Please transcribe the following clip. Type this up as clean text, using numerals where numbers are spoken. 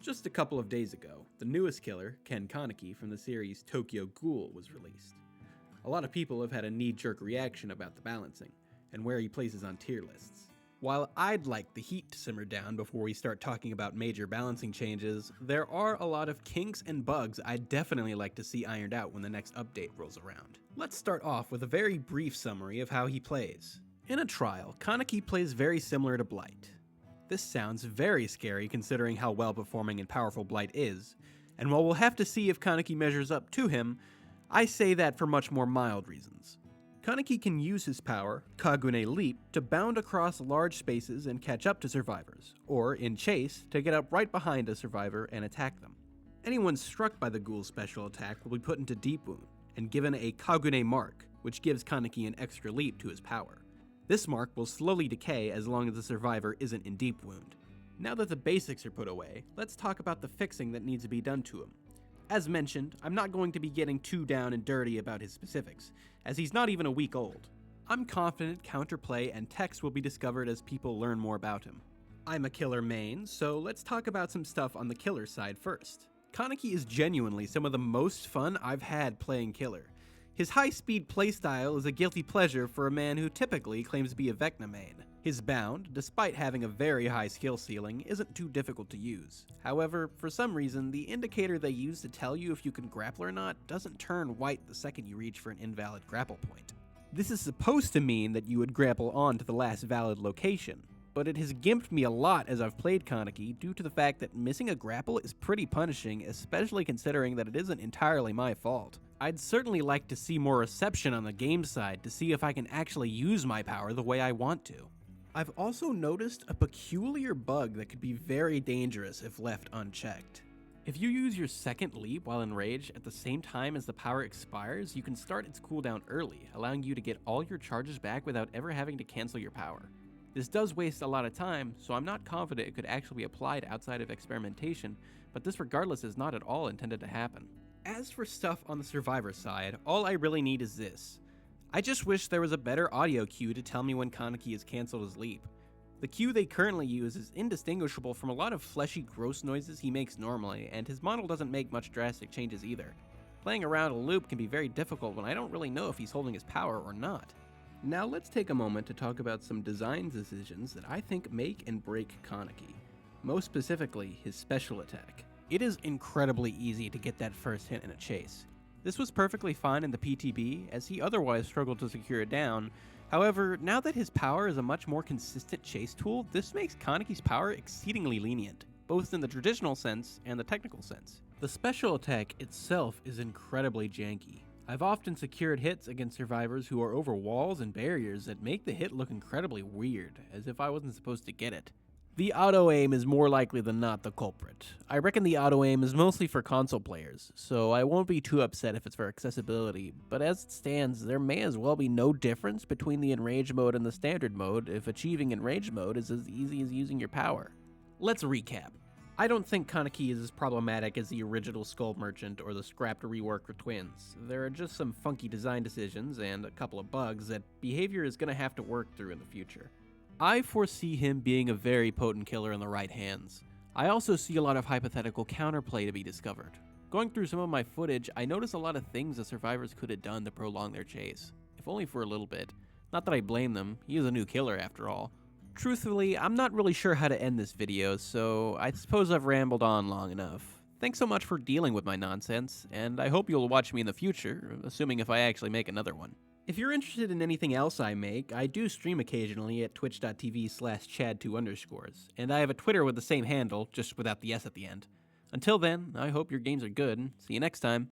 Just a couple of days ago, the newest killer, Kaneki from the series Tokyo Ghoul, was released. A lot of people have had a knee-jerk reaction about the balancing, and where he places on tier lists. While I'd like the heat to simmer down before we start talking about major balancing changes, there are a lot of kinks and bugs I'd definitely like to see ironed out when the next update rolls around. Let's start off with a very brief summary of how he plays. In a trial, Kaneki plays very similar to Blight. This sounds very scary considering how well-performing and powerful Blight is, and while we'll have to see if Kaneki measures up to him, I say that for much more mild reasons. Kaneki can use his power, Kagune Leap, to bound across large spaces and catch up to survivors, or, in chase, to get up right behind a survivor and attack them. Anyone struck by the ghoul's special attack will be put into Deep Wound, and given a Kagune mark, which gives Kaneki an extra leap to his power. This mark will slowly decay as long as the survivor isn't in Deep Wound. Now that the basics are put away, let's talk about the fixing that needs to be done to him. As mentioned, I'm not going to be getting too down and dirty about his specifics, as he's not even a week old. I'm confident counterplay and text will be discovered as people learn more about him. I'm a killer main, so let's talk about some stuff on the killer side first. Kaneki is genuinely some of the most fun I've had playing killer. His high-speed playstyle is a guilty pleasure for a man who typically claims to be a Vecna main. His bound, despite having a very high skill ceiling, isn't too difficult to use. However, for some reason, the indicator they use to tell you if you can grapple or not doesn't turn white the second you reach for an invalid grapple point. This is supposed to mean that you would grapple on to the last valid location, but it has gimped me a lot as I've played Kaneki due to the fact that missing a grapple is pretty punishing, especially considering that it isn't entirely my fault. I'd certainly like to see more reception on the game side to see if I can actually use my power the way I want to. I've also noticed a peculiar bug that could be very dangerous if left unchecked. If you use your second leap while enraged at the same time as the power expires, you can start its cooldown early, allowing you to get all your charges back without ever having to cancel your power. This does waste a lot of time, so I'm not confident it could actually be applied outside of experimentation, but this regardless is not at all intended to happen. As for stuff on the survivor side, all I really need is this. I just wish there was a better audio cue to tell me when Kaneki has cancelled his leap. The cue they currently use is indistinguishable from a lot of fleshy gross noises he makes normally, and his model doesn't make much drastic changes either. Playing around a loop can be very difficult when I don't really know if he's holding his power or not. Now let's take a moment to talk about some design decisions that I think make and break Kaneki. Most specifically, his special attack. It is incredibly easy to get that first hit in a chase. This was perfectly fine in the PTB, as he otherwise struggled to secure it down. However, now that his power is a much more consistent chase tool, this makes Kaneki's power exceedingly lenient, both in the traditional sense and the technical sense. The special attack itself is incredibly janky. I've often secured hits against survivors who are over walls and barriers that make the hit look incredibly weird, as if I wasn't supposed to get it. The auto-aim is more likely than not the culprit. I reckon the auto-aim is mostly for console players, so I won't be too upset if it's for accessibility, but as it stands, there may as well be no difference between the Enrage mode and the Standard mode if achieving Enrage mode is as easy as using your power. Let's recap. I don't think Kaneki is as problematic as the original Skull Merchant or the scrapped rework for Twins. There are just some funky design decisions and a couple of bugs that behavior is going to have to work through in the future. I foresee him being a very potent killer in the right hands. I also see a lot of hypothetical counterplay to be discovered. Going through some of my footage, I notice a lot of things the survivors could have done to prolong their chase, if only for a little bit. Not that I blame them, he is a new killer after all. Truthfully, I'm not really sure how to end this video, so I suppose I've rambled on long enough. Thanks so much for dealing with my nonsense, and I hope you'll watch me in the future, assuming if I actually make another one. If you're interested in anything else I make, I do stream occasionally at twitch.tv/chad2_, and I have a Twitter with the same handle, just without the S at the end. Until then, I hope your games are good, and see you next time.